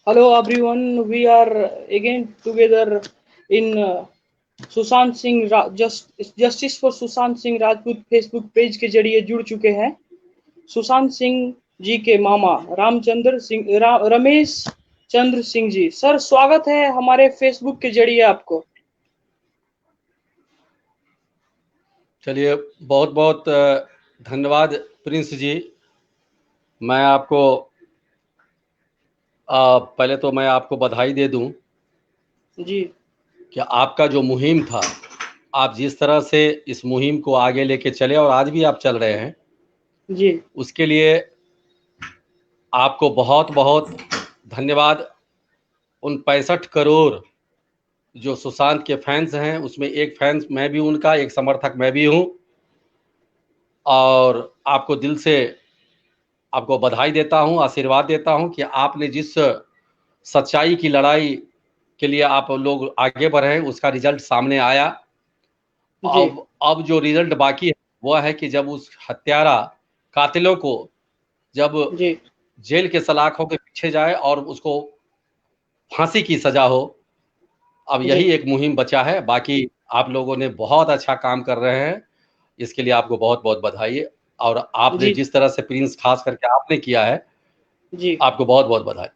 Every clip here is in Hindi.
Hello everyone, we are again together in Sushant Singh justice for Sushant Singh Rajput Facebook page के जरिए जुड़ चुके हैं। सुशांत सिंह जी के मामा रामचंद्र सिंह रमेश चंद्र सिंह जी, सर स्वागत है हमारे फेसबुक के जरिए आपको। चलिए, बहुत बहुत धन्यवाद प्रिंस जी। मैं आपको पहले तो मैं आपको बधाई दे दूं जी कि आपका जो मुहिम था, आप जिस तरह से इस मुहिम को आगे लेके चले और आज भी आप चल रहे हैं, जी उसके लिए आपको बहुत बहुत धन्यवाद। उन 65 करोड़ जो सुशांत के फैंस हैं, उसमें एक फैंस मैं भी उनका, एक समर्थक मैं भी हूं, और आपको दिल से आपको बधाई देता हूं, आशीर्वाद देता हूं कि आपने जिस सच्चाई की लड़ाई के लिए आप लोग आगे बढ़े, उसका रिजल्ट सामने आया। जी अब जो रिजल्ट बाकी है वह है कि जब उस हत्यारा कातिलों को जब जी जेल के सलाखों के पीछे जाए और उसको फांसी की सजा हो। अब जी यही एक मुहिम बचा है, बाकी आप लोगों ने बहुत अच्छा काम कर रहे हैं, इसके लिए आपको बहुत बहुत बधाई। और आपने जी जिस तरह से प्रिंस खास करके आपने किया है, जी आपको बहुत बहुत बधाई।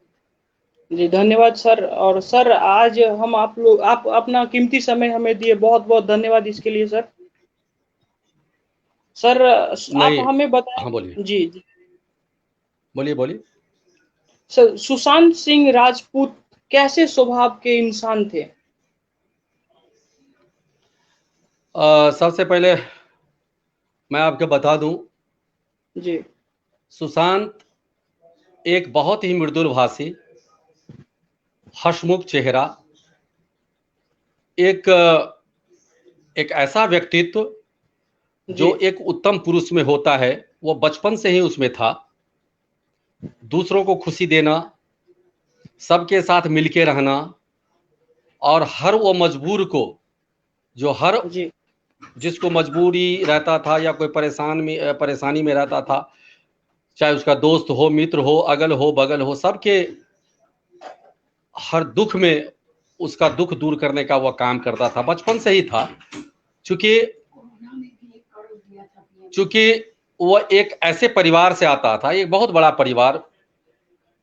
जी धन्यवाद सर। और सर आज हम आप अपना कीमती समय हमें दिए, बहुत बहुत धन्यवाद इसके लिए सर। सर आप नहीं, हमें बताएं। हाँ बोलिए, जी जी बोलिए बोलिए। सर, सुशांत सिंह राजपूत कैसे स्वभाव के इंसान थे? सबसे पहले मैं आपको बता दूं, जी सुशांत एक बहुत ही मृदुल भाषी, हंसमुख चेहरा, एक एक ऐसा व्यक्तित्व जी जो एक उत्तम पुरुष में होता है, वो बचपन से ही उसमें था। दूसरों को खुशी देना, सबके साथ मिलके रहना, और हर वो मजबूर को, जो हर जी जिसको मजबूरी रहता था या कोई परेशानी में रहता था, चाहे उसका दोस्त हो, मित्र हो, अगल हो बगल हो, सबके हर दुख में उसका दुख दूर करने का वह काम करता था, बचपन से ही था। चूंकि चूंकि वह एक ऐसे परिवार से आता था, एक बहुत बड़ा परिवार।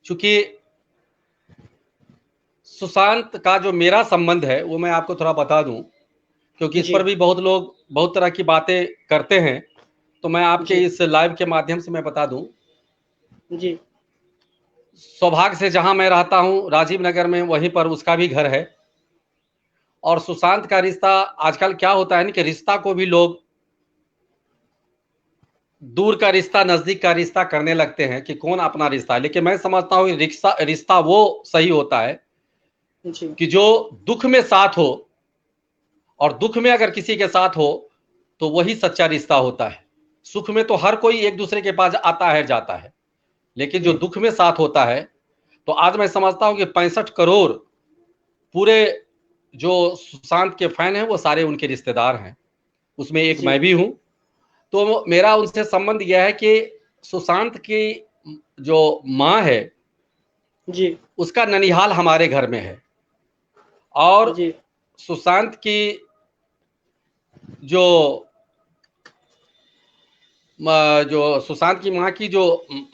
चूंकि सुशांत का जो मेरा संबंध है वो मैं आपको थोड़ा बता दूं, क्योंकि इस जी पर भी बहुत लोग बहुत तरह की बातें करते हैं, तो मैं आपके जी इस लाइव के माध्यम से मैं बता दूं। जी सौभाग्य से जहां मैं रहता हूं राजीव नगर में, वहीं पर उसका भी घर है। और सुशांत का रिश्ता, आजकल क्या होता है ना कि रिश्ता को भी लोग दूर का रिश्ता नजदीक का रिश्ता करने लगते हैं कि कौन अपना रिश्ता है, लेकिन मैं समझता हूँ रिश्ता रिश्ता वो सही होता है जी कि जो दुख में साथ हो, और दुख में अगर किसी के साथ हो तो वही सच्चा रिश्ता होता है। सुख में तो हर कोई एक दूसरे के पास आता है जाता है, लेकिन जो जी दुख में साथ होता है, तो आज मैं समझता हूं कि 65 करोड़ पूरे जो सुशांत के फैन हैं वो सारे उनके रिश्तेदार हैं, उसमें एक जी मैं भी हूं। तो मेरा उनसे संबंध यह है कि सुशांत की जो माँ है, जी उसका ननिहाल हमारे घर में है। और जी सुशांत की जो जो सुशांत की माँ की जो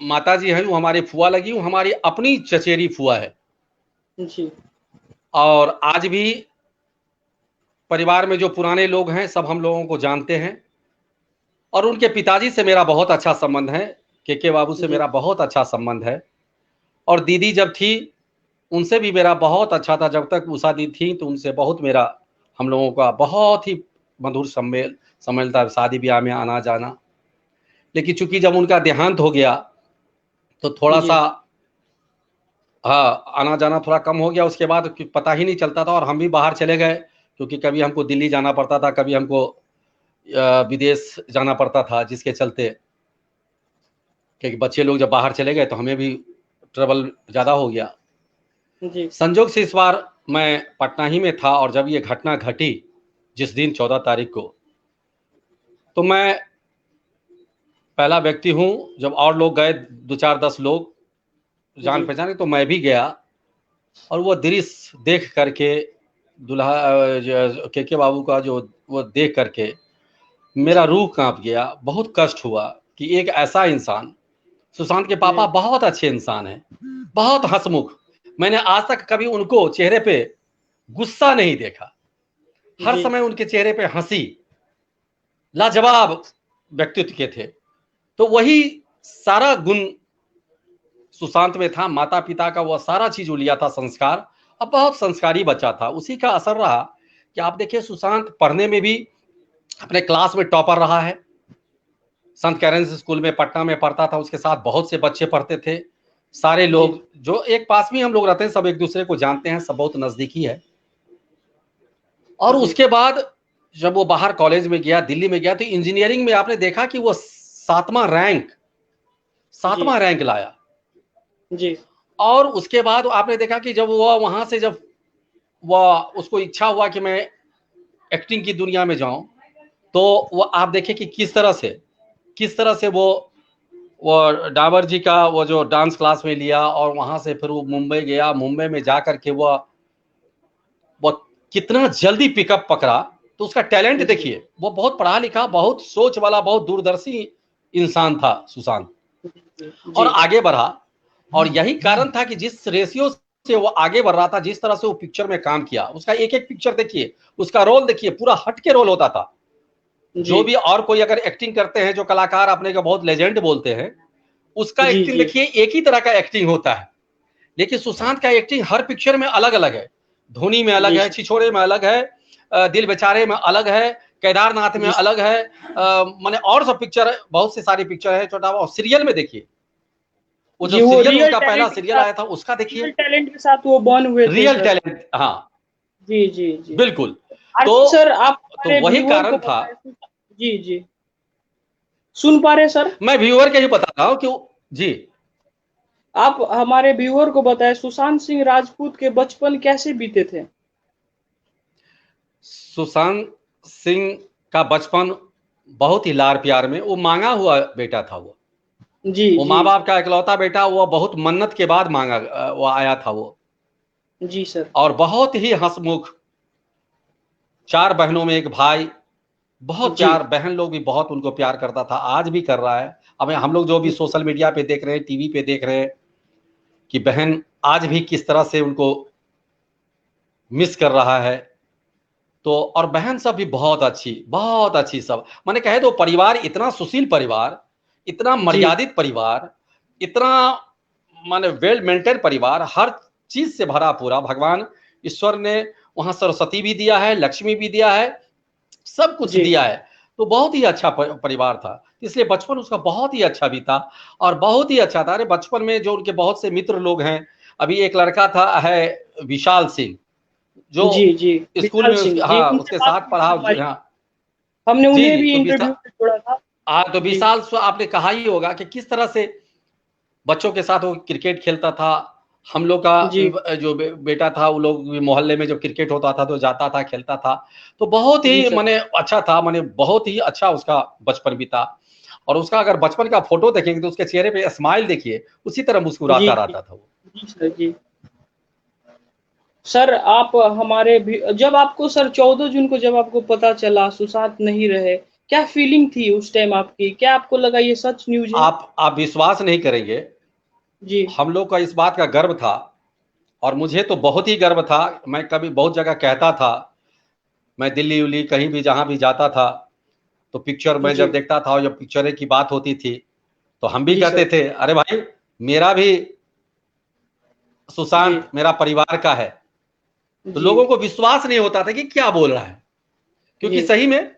माता जी हैं, वो हमारी फुआ लगी, वो हमारी अपनी चचेरी फुआ है। जी और आज भी परिवार में जो पुराने लोग हैं सब हम लोगों को जानते हैं। और उनके पिताजी से मेरा बहुत अच्छा संबंध है, के बाबू से जी मेरा बहुत अच्छा संबंध है। और दीदी जब थी उनसे भी मेरा बहुत अच्छा था, जब तक उषा दी थी तो उनसे बहुत मेरा, हम लोगों का बहुत ही मधुर सम्मेल था, शादी ब्याह में आना जाना। लेकिन चूंकि जब उनका देहांत हो गया तो थोड़ा जी सा, हाँ, आना जाना थोड़ा कम हो गया। उसके बाद पता ही नहीं चलता था और हम भी बाहर चले गए, क्योंकि कभी हमको दिल्ली जाना पड़ता था, कभी हमको विदेश जाना पड़ता था, जिसके चलते क्योंकि बच्चे लोग जब बाहर चले गए तो हमें भी ट्रबल ज़्यादा हो गया। जी संजोग से इस बार मैं पटना ही में था, और जब ये घटना घटी जिस दिन 14 तारीख को, तो मैं पहला व्यक्ति हूँ, जब और लोग गए 2 4 10 लोग जान जी पहचाने तो मैं भी गया। और वो दृश्य देख करके दुल्हा के बाबू का जो वो देख करके मेरा रूह कांप गया। बहुत कष्ट हुआ कि एक ऐसा इंसान, सुशांत के पापा बहुत अच्छे इंसान हैं, बहुत हंसमुख। मैंने आज तक कभी उनको चेहरे पे गुस्सा नहीं देखा, हर समय उनके चेहरे पे हंसी, लाजवाब व्यक्तित्व के थे। तो वही सारा गुण सुशांत में था, माता पिता का वह सारा चीज लिया था संस्कार। अब बहुत संस्कारी बच्चा था, उसी का असर रहा कि आप देखिए सुशांत पढ़ने में भी अपने क्लास में टॉपर रहा है। संत कैरेंस स्कूल में पटना में पढ़ता था, उसके साथ बहुत से बच्चे पढ़ते थे। सारे लोग जो एक पास में हम लोग रहते हैं, सब एक दूसरे को जानते हैं, सब बहुत नजदीकी है। और उसके बाद जब वो बाहर कॉलेज में गया, दिल्ली में गया, तो इंजीनियरिंग में आपने देखा कि वो सातवां रैंक लाया जी। और उसके बाद आपने देखा कि जब वो वहां से, जब वह उसको इच्छा हुआ कि मैं एक्टिंग की दुनिया में जाऊं, तो वो आप देखें कि किस तरह से वो डाबर जी का वो जो डांस क्लास में लिया और वहां से फिर वो मुंबई गया। मुंबई में जाकर के वो कितना जल्दी पिकअप पकड़ा। तो उसका टैलेंट देखिए, वो बहुत पढ़ा लिखा, बहुत सोच वाला, बहुत दूरदर्शी इंसान था सुशांत, और आगे बढ़ा। और यही कारण था कि जिस रेशियो से वो आगे बढ़ रहा था, जिस तरह से वो पिक्चर में काम किया, उसका एक एक पिक्चर देखिए, उसका रोल देखिए, पूरा हटके रोल होता था। जो भी और कोई अगर एक्टिंग करते हैं, जो कलाकार अपने को बहुत लेजेंड बोलते हैं, उसका एक्टिंग देखिए एक ही तरह का एक्टिंग होता है। लेकिन सुशांत का एक्टिंग हर पिक्चर में अलग अलग है। धोनी में अलग है, छिछोरे में अलग है, दिल बेचारे में अलग है, केदारनाथ में अलग है, माने और सब पिक्चर, बहुत सी सारी पिक्चर है। छोटा और सीरियल में देखिए, वो जो सीरियल उसका पहला सीरियल आया था, उसका देखिए, रियल टैलेंट के साथ वो बॉर्न हुए थे। रियल टैलेंट, हाँ जी जी जी बिल्कुल। तो सर आप तो वही कारण था। जी जी, सुन पा रहे सर? मैं व्यूअर के ही बता रहा हूँ कि जी, आप हमारे व्यूअर को बताएं सुशांत सिंह राजपूत के बचपन कैसे बीते थे? सुशांत सिंह का बचपन बहुत ही लाड़ प्यार में, वो मांगा हुआ बेटा था। वो वो माँ बाप का इकलौता बेटा, वो बहुत मन्नत के बाद मांगा वो आया था वो। जी सर। और बहुत ही हंसमुख, 4 बहनों में एक भाई, बहुत प्यार, बहन लोग भी बहुत उनको प्यार करता था, आज भी कर रहा है। अब हम लोग जो भी सोशल मीडिया पे देख रहे हैं, टीवी पे देख रहे हैं कि बहन आज भी किस तरह से उनको मिस कर रहा है। तो और बहन सब भी बहुत अच्छी सब, मैंने कहे तो परिवार इतना सुशील परिवार, इतना मर्यादित परिवार, इतना माने वेल मेंटेन परिवार, हर चीज से भरा पूरा। भगवान ईश्वर ने वहां सरस्वती भी दिया है, लक्ष्मी भी दिया है, सब कुछ दिया है। तो बहुत ही अच्छा परिवार था, इसलिए बचपन उसका बहुत ही अच्छा बीता और बहुत ही अच्छा था। अरे बचपन में जो उनके बहुत से मित्र लोग हैं, अभी एक लड़का था है विशाल सिंह, जो स्कूल में हाँ उसके साथ पढ़ा। हाँ हमने उन्हें भी इंटरव्यू में जोड़ा था। हाँ, तो विशाल आपने कहा ही होगा कि किस तरह से बच्चों के साथ वो क्रिकेट खेलता था। हम लोग का जो बेटा था, वो लोग मोहल्ले में जो क्रिकेट होता था तो जाता था, खेलता था। तो बहुत ही माने अच्छा था, माने बहुत ही अच्छा उसका बचपन बीता। और उसका अगर बचपन का फोटो देखेंगे तो उसके चेहरे पे स्माइल देखिए, उसी तरह मुस्कुराता रहता था वो। जी सर जी। सर आप हमारे भी, जब आपको सर 14 जून को जब आपको पता चला सुशांत नहीं रहे, क्या फीलिंग थी उस टाइम आपकी? क्या आपको लगा ये सच न्यूज है? आप विश्वास नहीं करेंगे जी, हम लोग का इस बात का गर्व था, और मुझे तो बहुत ही गर्व था। मैं कभी बहुत जगह कहता था, मैं दिल्ली उल्ली कहीं भी जहां भी जाता था तो पिक्चर में जब देखता था और जब पिक्चर की बात होती थी तो हम भी कहते थे, अरे भाई मेरा भी सुशांत मेरा परिवार का है। तो लोगों को विश्वास नहीं होता था कि क्या बोल रहा है, क्योंकि सही में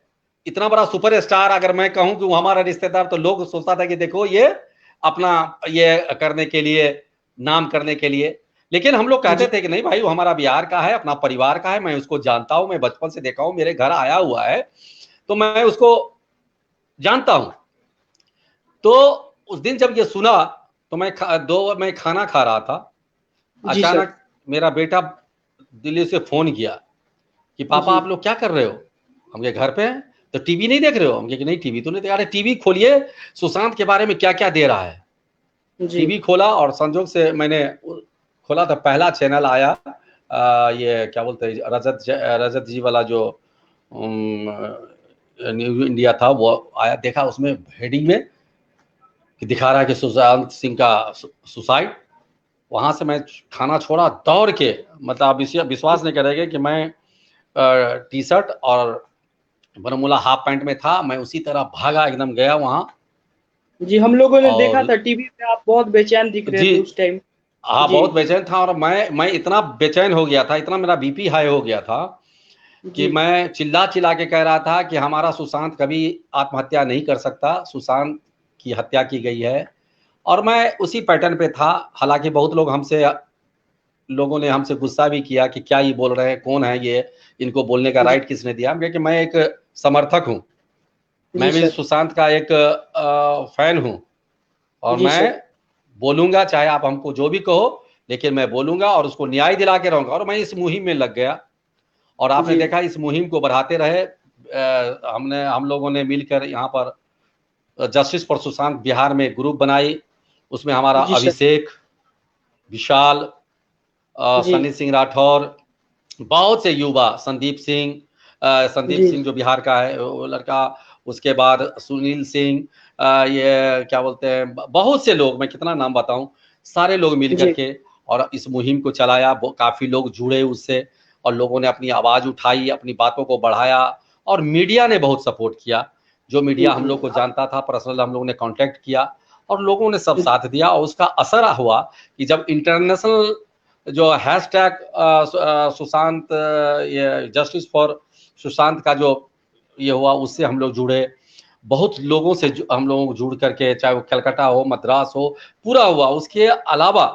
इतना बड़ा सुपरस्टार अगर मैं कहूं कि वो हमारा रिश्तेदार, तो लोग सोचता था कि देखो ये अपना ये करने के लिए, नाम करने के लिए। लेकिन हम लोग कहते थे कि नहीं भाई, वो हमारा बिहार का है, अपना परिवार का है, मैं उसको जानता हूं, मैं बचपन से देखा हूं, मेरे घर आया हुआ है, तो मैं उसको जानता हूं। तो उस दिन जब ये सुना तो मैं खाना खा रहा था, अचानक मेरा बेटा दिल्ली से फोन किया कि पापा आप लोग क्या कर रहे हो? हम के घर पे हैं। तो टीवी नहीं देख रहे हो? हम कि नहीं टीवी तो नहीं देख। अरे टीवी खोलिए, सुशांत के बारे में क्या क्या दे रहा है। टीवी खोला और संजोग से मैंने खोला तो पहला चैनल आया ये क्या बोलते हैं रजत जी वाला जो न्यू इंडिया था, वो आया, देखा उसमें हेडिंग में कि दिखा रहा है कि सुशांत सिंह का सुसाइड। वहां से मैं खाना छोड़ा दौड़ के, मतलब आप विश्वास नहीं करेंगे कि मैं टी शर्ट और बरमूला हाफ पैंट में था, मैं उसी तरह भागा एकदम गया वहां। जी, हम लोगों ने देखा और था टीवी पे, आप बहुत बेचैन दिख रहे जी थे उस टाइम। हाँ, जी बहुत बेचैन था, और मैं इतना बेचैन हो गया था, इतना मेरा बीपी हाई हो गया था कि जी मैं चिल्ला चिल्ला के कह रहा था कि हमारा सुशांत कभी आत्महत्या नहीं कर सकता, सुशांत की हत्या की गई है। और मैं उसी पैटर्न पे था। हालांकि बहुत लोगों ने हमसे गुस्सा भी किया कि क्या ये बोल रहे हैं, कौन है ये, इनको बोलने का जी राइट किसने दिया। क्योंकि मैं एक समर्थक हूँ, जी मैं भी सर। सुशांत का एक फैन हूँ, और जी सर। मैं बोलूंगा, चाहे आप हमको जो भी कहो, लेकिन मैं बोलूंगा और उसको न्याय दिला के रहूंगा। और मैं इस मुहिम में लग गया, और आपने जी देखा इस मुहिम को बढ़ाते रहे। हम लोगों ने मिलकर यहाँ पर जस्टिस फॉर सुशांत बिहार में ग्रुप बनाई। उसमें हमारा जी सर। अभिषेक, विशाल, जी सनी सिंह राठौर, बहुत से युवा, संदीप जी सिंह जो बिहार का है वो लड़का, उसके बाद सुनील सिंह, ये क्या बोलते हैं, बहुत से लोग, मैं कितना नाम बताऊं, सारे लोग मिल जी करके और इस मुहिम को चलाया। काफी लोग जुड़े उससे, और लोगों ने अपनी आवाज उठाई, अपनी बातों को बढ़ाया, और मीडिया ने बहुत सपोर्ट किया। जो जी मीडिया हम जी लोग को जानता था, पर्सनल हम लोगों ने कांटेक्ट किया, और लोगों ने सब साथ दिया। और उसका असर हुआ कि जब इंटरनेशनल जो हैशटैग सुशांत, ये जस्टिस फॉर सुशांत का जो ये हुआ, उससे हम लोग जुड़े। बहुत लोगों से हम लोगों को जुड़ करके, चाहे वो कलकत्ता हो, मद्रास हो, पूरा हुआ। उसके अलावा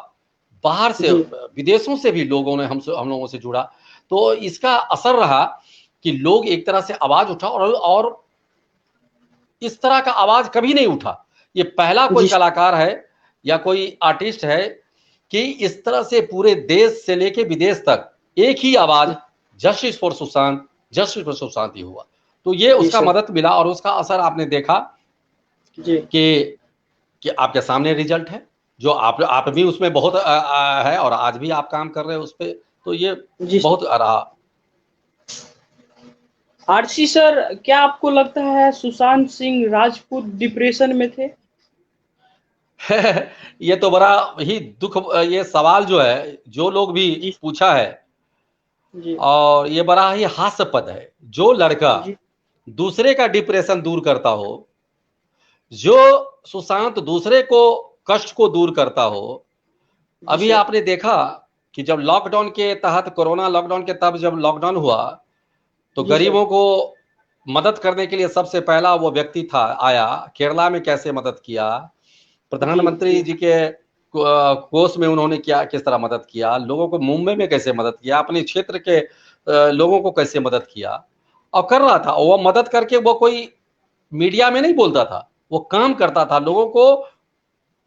बाहर से, जी विदेशों से भी लोगों ने हम लोगों से जुड़ा। तो इसका असर रहा कि लोग एक तरह से आवाज उठा, और इस तरह का आवाज कभी नहीं उठा। ये पहला कोई जी कलाकार है या कोई आर्टिस्ट है कि इस तरह से पूरे देश से लेके विदेश तक एक ही आवाज, justice for Sushant, justice for Sushant ही हुआ। तो ये जी उसका सर। मदद मिला, और उसका असर आपने देखा जी कि आपके सामने रिजल्ट है। जो आप भी उसमें बहुत है, और आज भी आप काम कर रहे हो उस पर। तो ये जी बहुत रहा। आरसी सर, क्या आपको लगता है सुशांत सिंह राजपूत डिप्रेशन में थे? ये तो बड़ा ही दुख, ये सवाल जो है, जो लोग भी जी पूछा है, जी और ये बड़ा ही हास्यास्पद है। जो लड़का जी दूसरे का डिप्रेशन दूर करता हो, जो सुशांत दूसरे को कष्ट को दूर करता हो। जी अभी सर। आपने देखा कि जब लॉकडाउन के तहत, कोरोना लॉकडाउन के तब जब लॉकडाउन हुआ, तो जी सर। गरीबों को मदद करने के लिए सबसे पहला वो व्यक्ति था आया। केरला में कैसे मदद किया, जी प्रधानमंत्री जी जी के कोष में उन्होंने क्या, किस तरह मदद किया, लोगों को मुंबई में कैसे मदद किया, अपने क्षेत्र के लोगों को कैसे मदद किया, और कर रहा था। वो मदद करके वो कोई मीडिया में नहीं बोलता था, वो काम करता था, लोगों को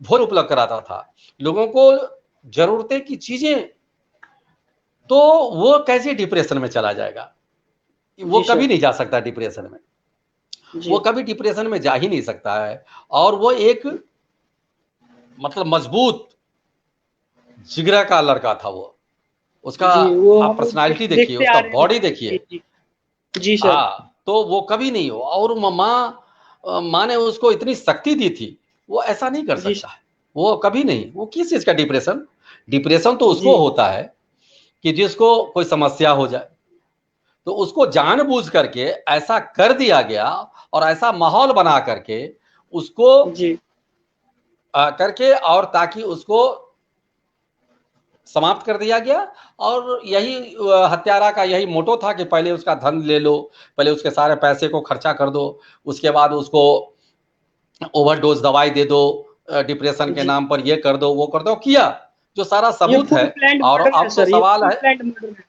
भोजन उपलब्ध कराता था, लोगों को जरूरतें की चीजें। तो वो कैसे डिप्रेशन में चला जाएगा? वो जी कभी सर। नहीं जा सकता डिप्रेशन में, जी वो कभी डिप्रेशन में जा ही नहीं सकता है। और वो एक, मतलब मजबूत जिगरा का लड़का था वो। उसका जी, वो आप हम लोग पर्सनालिटी देखिए, देखते आ उसका रहे हैं। बॉडी जी देखिए। जी जी सर। हाँ, तो वो कभी नहीं हो। और माँ ने उसको इतनी शक्ति दी थी, वो ऐसा नहीं कर जी सकता है। वो कभी नहीं, वो किस चीज का डिप्रेशन, डिप्रेशन तो उसको जी होता है कि जिसको कोई समस्या हो जाए, तो उसको जानबूझ करके ऐसा कर दिया गया, और ऐसा माहौल बना करके उसको जी करके, और ताकि उसको समाप्त कर दिया गया। और यही हत्यारा का यही मोटो था कि पहले उसका धन ले लो, पहले उसके सारे पैसे को खर्चा कर दो, उसके बाद उसको ओवरडोज दवाई दे दो, डिप्रेशन के जी। नाम पर ये कर दो, वो कर दो, किया, जो सारा ये सबूत फुल है। प्लान्ड और मर्डर है अब तो सर, ये सवाल फुल है, प्लान्ड मर्डर है।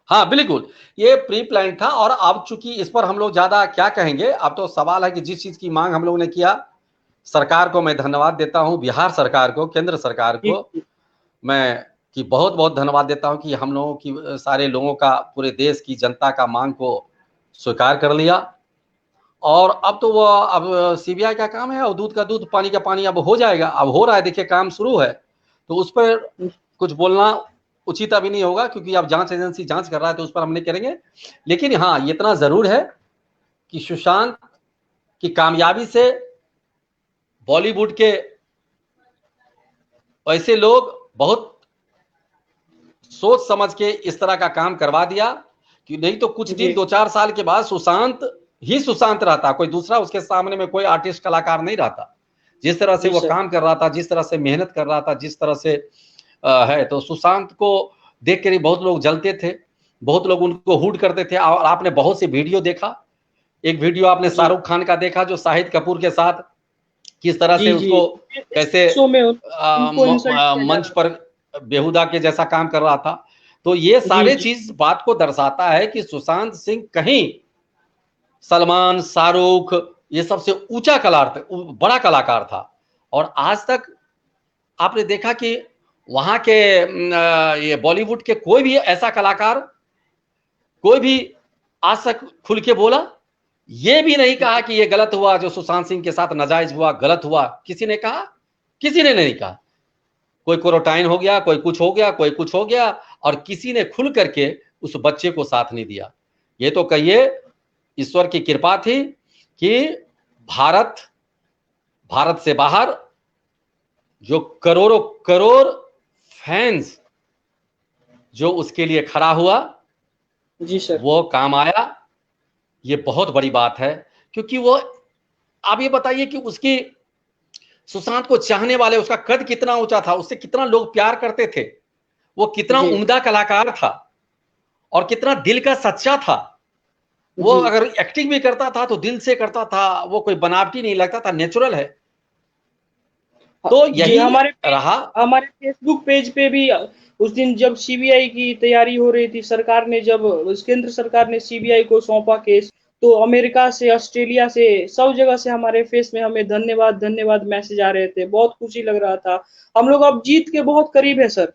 हाँ बिल्कुल, ये प्री प्लान था। और अब चूंकि इस पर हम लोग ज्यादा क्या कहेंगे, अब तो सवाल है कि जिस चीज की मांग हम लोगों ने किया, सरकार को मैं धन्यवाद देता हूं, बिहार सरकार को, केंद्र सरकार जी को मैं कि बहुत बहुत धन्यवाद देता हूं कि हम लोगों की, सारे लोगों का, पूरे देश की जनता का मांग को स्वीकार कर लिया। और अब तो वो, अब सीबीआई का काम है, और दूध का दूध पानी का पानी अब हो जाएगा, अब हो रहा है, देखिए काम शुरू है। तो उस पर कुछ बोलना उचित अभी नहीं होगा, क्योंकि अब जांच एजेंसी जांच कर रहा है, तो उस पर हम नहीं करेंगे। लेकिन हाँ, ये इतना जरूर है कि सुशांत की कामयाबी से बॉलीवुड के ऐसे लोग बहुत सोच समझ के इस तरह का काम करवा दिया कि नहीं तो कुछ दिन 2-4 साल के बाद सुशांत ही सुशांत रहता, कोई दूसरा उसके सामने में कोई आर्टिस्ट कलाकार नहीं रहता। जिस तरह से वो काम कर रहा था, जिस तरह से मेहनत कर रहा था, जिस तरह से है, तो सुशांत को देख कर बहुत लोग जलते थे, बहुत लोग उनको हुड करते थे। और आपने बहुत सी वीडियो देखा, एक वीडियो आपने शाहरुख खान का देखा जो शाहिद कपूर के साथ किस तरह से उसको कैसे मंच पर बेहुदा के जैसा काम कर रहा था। तो ये सारे चीज बात को दर्शाता है कि सुशांत सिंह कहीं सलमान, शाहरुख, ये सबसे ऊंचा बड़ा कलाकार था। और आज तक आपने देखा कि वहां के ये बॉलीवुड के कोई भी ऐसा कलाकार, कोई भी आज तक खुल के बोला, ये भी नहीं कहा कि ये गलत हुआ, जो सुशांत सिंह के साथ नाजायज हुआ, गलत हुआ। किसी ने कहा? किसी ने नहीं कहा। कोई क्वारंटाइन हो गया, कोई कुछ हो गया, कोई कुछ हो गया, और किसी ने खुल करके उस बच्चे को साथ नहीं दिया। ये तो कहिए ईश्वर की कृपा थी कि भारत से बाहर जो करोड़ों करोड़ फैंस जो उसके लिए खड़ा हुआ, जी सर, वो काम आया। ये बहुत बड़ी बात है, क्योंकि वो, आप ये बताइए कि उसकी सुशांत को चाहने वाले, उसका कद कितना ऊंचा था, उससे कितना लोग प्यार करते थे, वो कितना उम्दा कलाकार था और कितना दिल का सच्चा था। वो अगर एक्टिंग भी करता था तो दिल से करता था, वो कोई बनावटी नहीं लगता था, नेचुरल है। तो यही हमारे फेसबुक पेज पे भी उस दिन जब सीबीआई की तैयारी हो रही थी, सरकार ने जब केंद्र सरकार ने सीबीआई को सौंपा केस, तो अमेरिका से, ऑस्ट्रेलिया से, सब जगह से हमारे फेस में हमें धन्यवाद धन्यवाद मैसेज आ रहे थे। बहुत खुशी लग रहा था। हम लोग अब जीत के बहुत करीब है सर।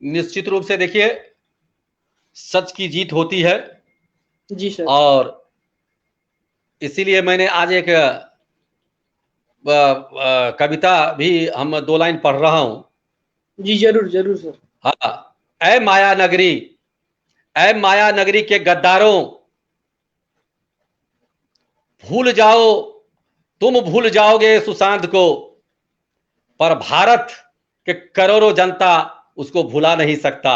निश्चित रूप से देखिए, सच की जीत होती है। जी सर। और इसीलिए मैंने आज एक कविता भी हम 2 लाइन पढ़ रहा हूं। जी जरूर जरूर सर। हाँ, ऐ माया नगरी के गद्दारों, तुम भूल जाओगे सुशांत को, पर भारत के करोड़ों जनता उसको भुला नहीं सकता।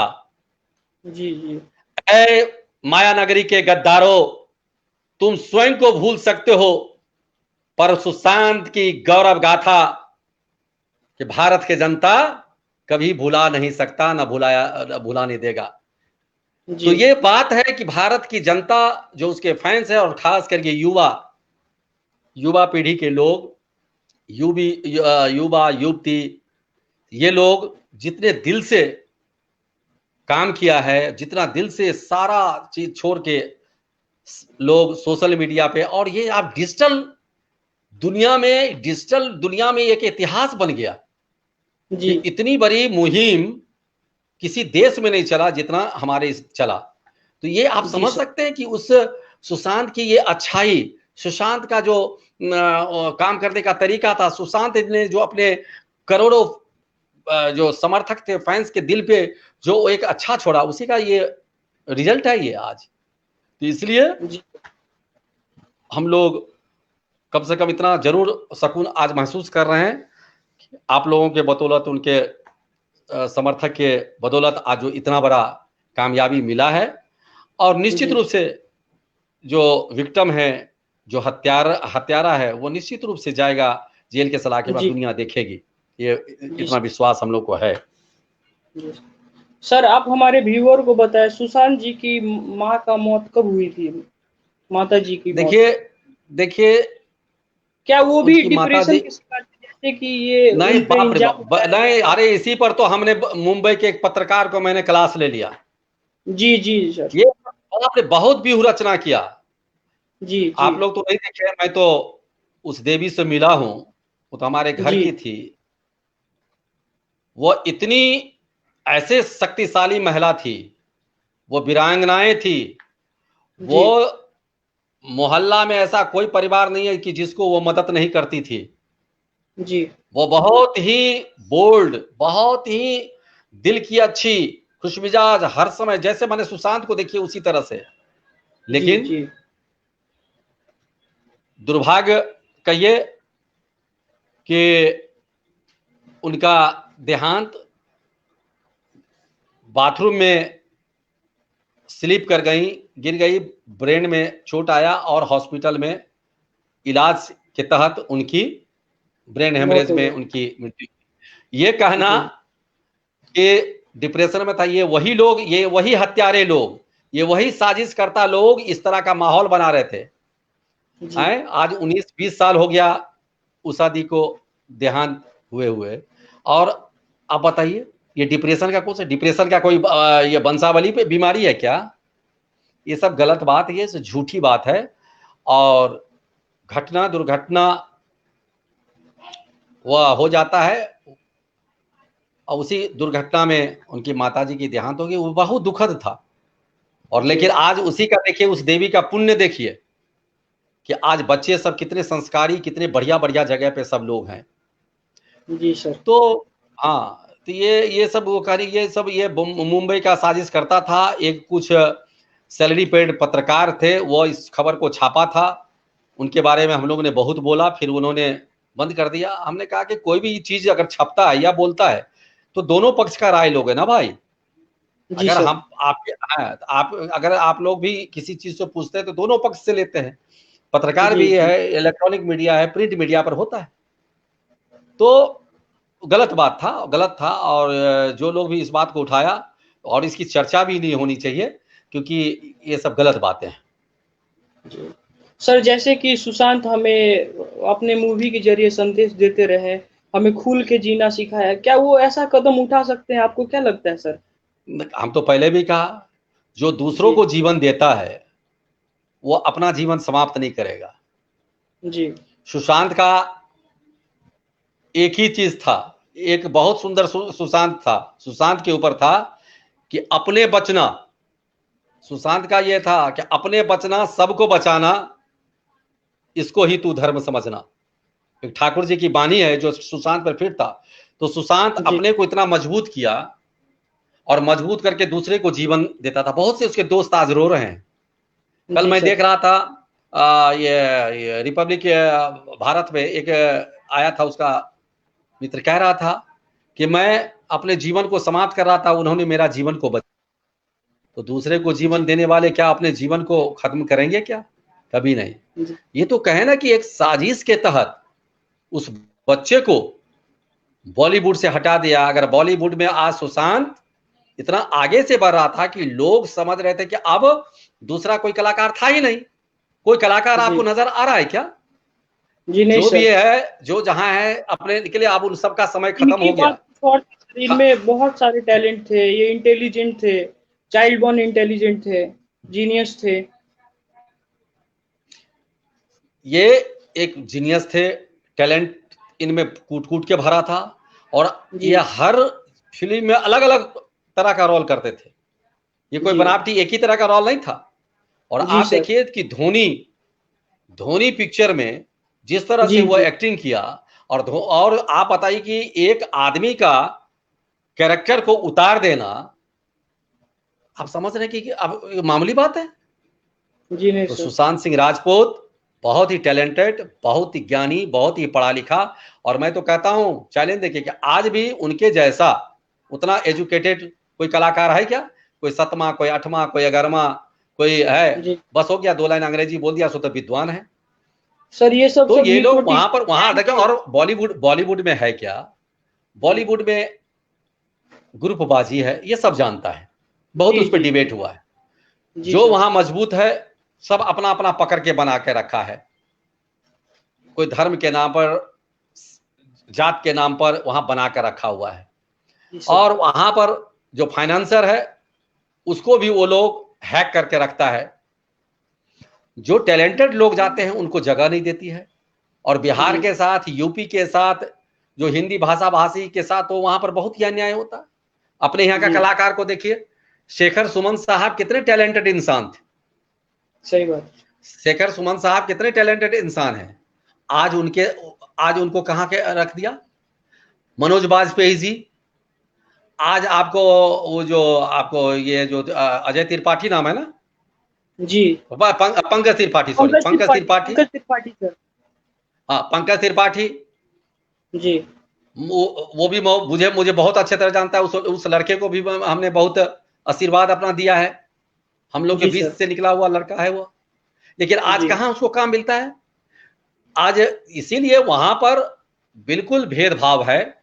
जी जी। ऐ माया नगरी के गद्दारों, तुम स्वयं को भूल सकते हो, पर सुशांत की गौरव गाथा कि भारत के जनता कभी भुला नहीं सकता, न भुलाने देगा। तो ये बात है कि भारत की जनता जो उसके फैंस है, और खास करके युवा पीढ़ी के लोग, युवा युवती, ये लोग जितने दिल से काम किया है, जितना दिल से सारा चीज छोड़ के लोग सोशल मीडिया पे, और ये आप डिजिटल दुनिया में एक इतिहास बन गया जी। इतनी बड़ी मुहिम किसी देश में नहीं चला जितना हमारे चला। तो ये आप समझ सकते हैं कि उस सुशांत की ये अच्छाई, सुशांत का जो काम करने का तरीका था, सुशांत ने जो अपने करोड़ों जो समर्थक थे, फैंस के दिल पे जो एक अच्छा छोड़ा, उसी का ये रिजल्ट है ये आज। तो इसलिए हम लोग कम से कम इतना जरूर सुकून आज महसूस कर रहे हैं, आप लोगों के बदौलत, उनके समर्थक के बदौलत आज जो इतना बड़ा कामयाबी मिला है। और निश्चित रूप से जो विक्टिम है, जो हत्यारा है, वो निश्चित रूप से जाएगा जेल के सलाह के बाद, दुनिया देखेगी। ये इतना विश्वास हम लोग को है। सर, आप हमारे व्यूअर को बताएं, सुशांत जी की माँ का मौत कब हुई थी? माता जी की। देखिए क्या वो भी डिप्रेशन के शिकार थे, जैसे कि ये? नहीं, बाप रे बाप, नहीं, अरे इसी पर तो हमने मुंबई के एक पत्रकार को मैंने क्लास ले लिया। जी जी सर। ये आपने बहुत व्यूह रचना किया जी। आप लोग तो नहीं देखे, मैं तो उस देवी से मिला हूं, वो तो हमारे घर की थी। वो इतनी ऐसे शक्तिशाली महिला थी, वो वीरांगनाएं थी, वो मोहल्ला में ऐसा कोई परिवार नहीं है कि जिसको वो मदद नहीं करती थी। जी। वो बहुत ही बोल्ड, बहुत ही दिल की अच्छी, खुशमिजाज, हर समय जैसे मैंने सुशांत को देखिए उसी तरह से। लेकिन जी दुर्भाग्य कहिए कि उनका देहांत बाथरूम में स्लिप कर गई, गिर गई, ब्रेन में चोट आया और हॉस्पिटल में इलाज के तहत उनकी ब्रेन हेमरेज मौत हो में गई। उनकी मृत्यु। ये कहना जी कि डिप्रेशन में था, ये वही लोग, ये वही हत्यारे लोग, ये वही साजिश करता लोग इस तरह का माहौल बना रहे थे। जी आज 19-20 साल हो गया उषादी को देहांत हुए और आप बताइए ये डिप्रेशन का कुछ है? डिप्रेशन का कोई ये वंशावली पे बीमारी है क्या? ये सब गलत बात, ये झूठी बात है। और घटना दुर्घटना वह हो जाता है और उसी दुर्घटना में उनकी माताजी की देहांत हो गई, वो बहुत दुखद था। और जी लेकिन आज उसी का देखिए, उस देवी का पुण्य देखिए कि आज बच्चे सब कितने संस्कारी, कितने बढ़िया बढ़िया जगह पे सब लोग हैं। जी सर। तो हाँ, तो ये सब वो कह रही, ये सब ये मुंबई का साजिश करता था। एक कुछ सैलरी पेड पत्रकार थे, वो इस खबर को छापा था, उनके बारे में हम लोगों ने बहुत बोला, फिर उन्होंने बंद कर दिया। हमने कहा कि कोई भी चीज अगर छपता है या बोलता है तो दोनों पक्ष का राय लोगे ना भाई। जी अगर सर। हम आपके आप अगर आप लोग भी किसी चीज से पूछते हैं तो दोनों पक्ष से लेते हैं। पत्रकार जी भी जी है, इलेक्ट्रॉनिक मीडिया है, प्रिंट मीडिया पर होता है। तो गलत बात था, गलत था। और जो लोग भी इस बात को उठाया, और इसकी चर्चा भी नहीं होनी चाहिए क्योंकि ये सब गलत बातें हैं। जी। सर जैसे कि सुशांत हमें अपने मूवी के जरिए संदेश देते रहे, हमें खुल के जीना सिखाया, क्या वो ऐसा कदम उठा सकते हैं? आपको क्या लगता है सर? हम तो पहले भी कहा, जो दूसरों जी को जीवन देता है वो अपना जीवन समाप्त नहीं करेगा। जी सुशांत का एक ही चीज था, एक बहुत सुंदर सुशांत था, सुशांत के ऊपर था कि अपने बचना। सुशांत का यह था कि अपने बचना, सबको बचाना, इसको ही तू धर्म समझना। एक ठाकुर जी की बानी है जो सुशांत पर फिट था। तो सुशांत जी अपने को इतना मजबूत किया और मजबूत करके दूसरे को जीवन देता था। बहुत से उसके दोस्त आज रो रहे हैं। कल जी मैं सर। देख रहा था ये रिपब्लिक भारत में एक आया था, उसका मित्र कह रहा था कि मैं अपने जीवन को समाप्त कर रहा था, उन्होंने मेरा जीवन को बचाया। तो दूसरे को जीवन जी देने वाले क्या अपने जीवन को खत्म करेंगे क्या? कभी नहीं। जी ये तो कहे ना कि एक साजिश के तहत उस बच्चे को बॉलीवुड से हटा दिया। अगर बॉलीवुड में आज सुशांत इतना आगे से बढ़ रहा था कि लोग समझ रहे थे कि अब दूसरा कोई कलाकार था ही नहीं। कोई कलाकार जी आपको नजर आ रहा है क्या? जी नहीं जो भी सर। है, जो जहां है, अपने के लिए अब उन सबका समय खत्म इनकी हो गया। बात कुछ और थी सर, इनमें बहुत सारे टैलेंट थे, ये इंटेलिजेंट थे, चाइल्ड बॉर्न इंटेलिजेंट थे, जीनियस थे। ये एक जीनियस थे, टैलेंट इनमें कूट कूट के भरा था। और जी ये हर फिल्म में अलग अलग तरह का रोल करते थे। ये कोई जी बनावटी एक ही तरह का रोल नहीं था। और जी आप सर। देखिए कि धोनी धोनी पिक्चर में जिस तरह से जी वो जी एक्टिंग किया, और आप बताइए कि एक आदमी का कैरेक्टर को उतार देना, आप समझ रहे हैं कि अब ये मामूली बात है? जी नहीं तो सर। सुशांत सिंह राजपूत बहुत ही टैलेंटेड, बहुत ही ज्ञानी, बहुत ही पढ़ा लिखा। और मैं तो कहता हूं, चैलेंज देखिए कि आज भी उनके जैसा उतना एजुकेटेड कोई कलाकार है क्या? कोई 7वां, कोई 8वां, कोई 11वां, कोई है? जी बस हो गया, 2 लाइन अंग्रेजी बोल दिया सो तो विद्वान है। सर, ये सब तो सब ये लोग हिप्नोटिक वहां पर, वहां देखो। के। और बॉलीवुड में है क्या? जी बॉलीवुड में ग्रुपबाजी है, ये सब जानता है, बहुत जी उस पर जी डिबेट हुआ है। जी जो सर। वहां मजबूत है, सब अपना अपना पकड़ के बना के रखा है। कोई धर्म के नाम पर, जात के नाम पर वहां बना कर रखा हुआ है। जी सर। और वहां पर जो फाइनेंसर है उसको भी वो लोग हैक करके रखता है। जो टैलेंटेड लोग जाते हैं उनको जगह नहीं देती है। और बिहार जी के साथ, यूपी के साथ, जो हिंदी भाषा भाषी के साथ, तो वहां पर बहुत ही अन्याय होता है। अपने यहाँ का जी कलाकार को देखिए, शेखर सुमन साहब कितने टैलेंटेड इंसान थे। सही बात। शेखर सुमन साहब कितने टैलेंटेड इंसान हैं। आज उनको कहां के रख दिया? मनोज बाजपेयी जी, आज आपको वो जो आपको ये जो अजय त्रिपाठी नाम है ना, जी, पंकज त्रिपाठी, सॉरी, पंकज त्रिपाठी, पंकज त्रिपाठी सर। हाँ पंकज त्रिपाठी, जी वो भी मुझे बहुत अच्छे तरह जानता है। उस लड़के को भी हमने बहुत आशीर्वाद अपना दिया है। हम लोग के जी बीच सर। से निकला हुआ लड़का है वो। लेकिन आज जी कहाँ उसको काम मिलता है आज, इसीलिए वहां पर बिल्कुल भेदभाव है।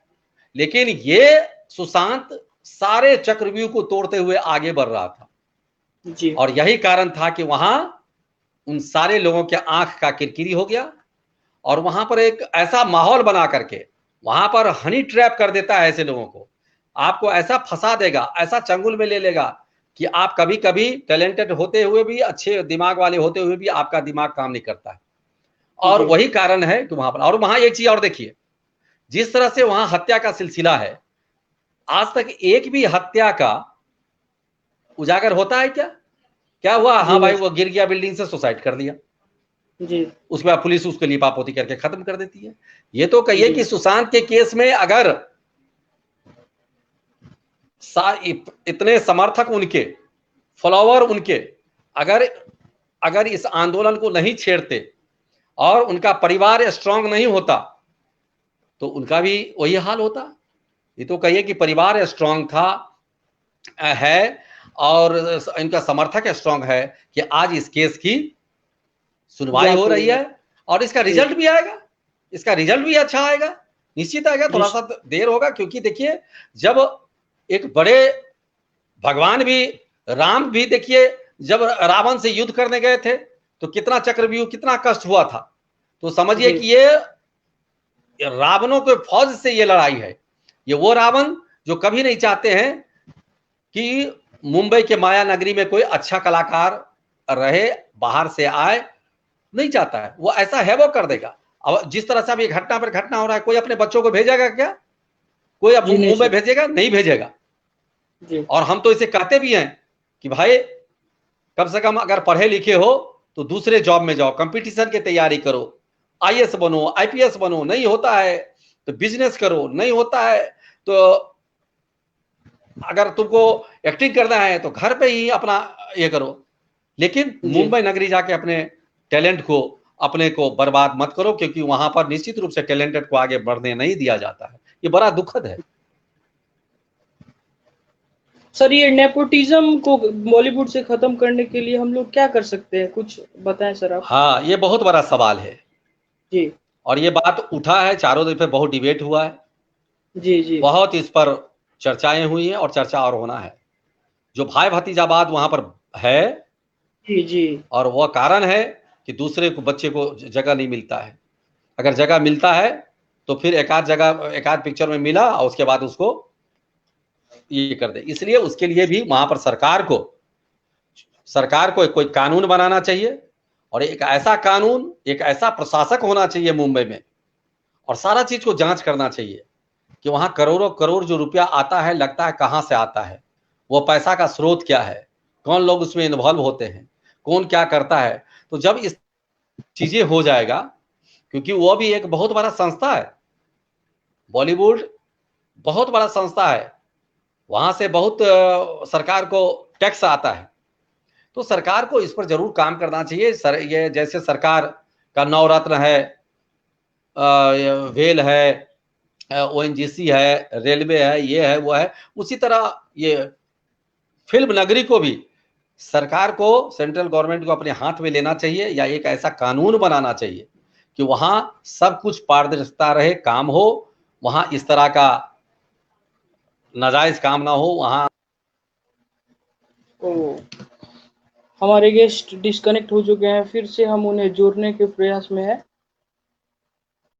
लेकिन ये सुशांत सारे चक्रव्यूह को तोड़ते हुए आगे बढ़ रहा था, जी और यही कारण था कि वहां उन सारे लोगों के आंख का किरकिरी हो गया, और वहां पर एक ऐसा माहौल बना करके वहां पर हनी ट्रैप कर देता है ऐसे लोगों को। आपको ऐसा फंसा देगा, ऐसा चंगुल में ले लेगा कि आप कभी कभी टैलेंटेड होते हुए भी, अच्छे दिमाग वाले होते हुए भी आपका दिमाग काम नहीं करता है। और जी वही कारण है कि वहां पर, और वहां एक चीज और देखिए, जिस तरह से वहां हत्या का सिलसिला है, आज तक एक भी हत्या का उजागर होता है क्या? क्या हुआ? जी हाँ भाई, नहीं वो गिर गया बिल्डिंग से, सुसाइड कर लिया, जी उसके बाद पुलिस उसको लिपापोती करके खत्म कर देती है। ये तो कहिए जी कि सुशांत के केस में अगर इतने समर्थक उनके, फॉलोवर उनके, अगर अगर इस आंदोलन को नहीं छेड़ते और उनका परिवार स्ट्रांग नहीं होता, तो उनका भी वही हाल होता। ये तो कहिए कि परिवार स्ट्रांग था, है, और इनका समर्थक स्ट्रांग है कि आज इस केस की सुनवाई जांच हो रही रही है, और इसका जी रिजल्ट भी आएगा। इसका रिजल्ट भी अच्छा आएगा, निश्चित आएगा। जी थोड़ा सा देर होगा, क्योंकि देखिए, जब एक बड़े भगवान भी, राम भी देखिए, जब रावण से युद्ध करने गए थे तो कितना चक्रव्यूह, कितना कष्ट हुआ था। तो समझिए जी कि ये रावणों के फौज से ये लड़ाई है। ये वो रावण जो कभी नहीं चाहते हैं कि मुंबई के माया नगरी में कोई अच्छा कलाकार रहे, बाहर से आए, नहीं चाहता है। वो ऐसा है वो कर देगा। अब जिस तरह से अब ये घटना पर घटना हो रहा है, कोई अपने बच्चों को भेजेगा क्या? कोई अब जी नहीं मुंबई सर। भेजेगा? नहीं भेजेगा। जी और हम तो इसे कहते भी हैं कि भाई, कम से कम अगर पढ़े लिखे हो तो दूसरे जॉब में जाओ, कंपटीशन की तैयारी करो, आईएएस बनो, आईपीएस बनो, नहीं होता है तो बिजनेस करो, नहीं होता है तो अगर तुमको एक्टिंग करना है तो घर पे ही अपना ये करो। लेकिन जी मुंबई नगरी जाके अपने टैलेंट को, अपने को बर्बाद मत करो, क्योंकि वहां पर निश्चित रूप से टैलेंटेड को आगे बढ़ने नहीं दिया जाता है। ये बड़ा दुखद है। सर, ये नेपोटिज्म को बॉलीवुड से खत्म करने के लिए हम लोग क्या कर सकते हैं, कुछ बताएं सर आप। हाँ, ये बहुत बड़ा सवाल है, जी और ये बात उठा है, चारों तरफ बहुत डिबेट हुआ है, जी जी बहुत इस पर चर्चाएं हुई हैं, और चर्चा और होना है। जो भाई भतीजावाद वहां पर है, जी जी और वह कारण है कि दूसरे को, बच्चे को जगह नहीं मिलता है। अगर जगह मिलता है तो फिर एकाध जगह, एकाध पिक्चर में मिला और उसके बाद उसको ये कर दे। इसलिए उसके लिए भी वहां पर सरकार को कोई कानून बनाना चाहिए, और एक ऐसा कानून, एक ऐसा प्रशासक होना चाहिए मुंबई में, और सारा चीज को जांच करना चाहिए कि वहां करोड़ों करोड़ जो रुपया आता है, लगता है, कहां से आता है, वो पैसा का स्रोत क्या है, कौन लोग उसमें इन्वॉल्व होते हैं, कौन क्या करता है। तो जब इस चीजें हो जाएगा, क्योंकि वो भी एक बहुत बड़ा संस्था है, बॉलीवुड बहुत बड़ा संस्था है, वहां से बहुत सरकार को टैक्स आता है। तो सरकार को इस पर जरूर काम करना चाहिए। ये जैसे सरकार का नवरत्न है, वेल है, ओएनजीसी है, रेलवे है, ये है, वो है, उसी तरह ये फिल्म नगरी को भी सरकार को, सेंट्रल गवर्नमेंट को अपने हाथ में लेना चाहिए, या एक ऐसा कानून बनाना चाहिए कि वहां सब कुछ पारदर्शिता रहे, काम हो, वहां इस तरह का नाजायज काम ना हो वहां। ओ, हमारे गेस्ट डिस्कनेक्ट हो चुके हैं, फिर से हम उन्हें जोड़ने के प्रयास में है।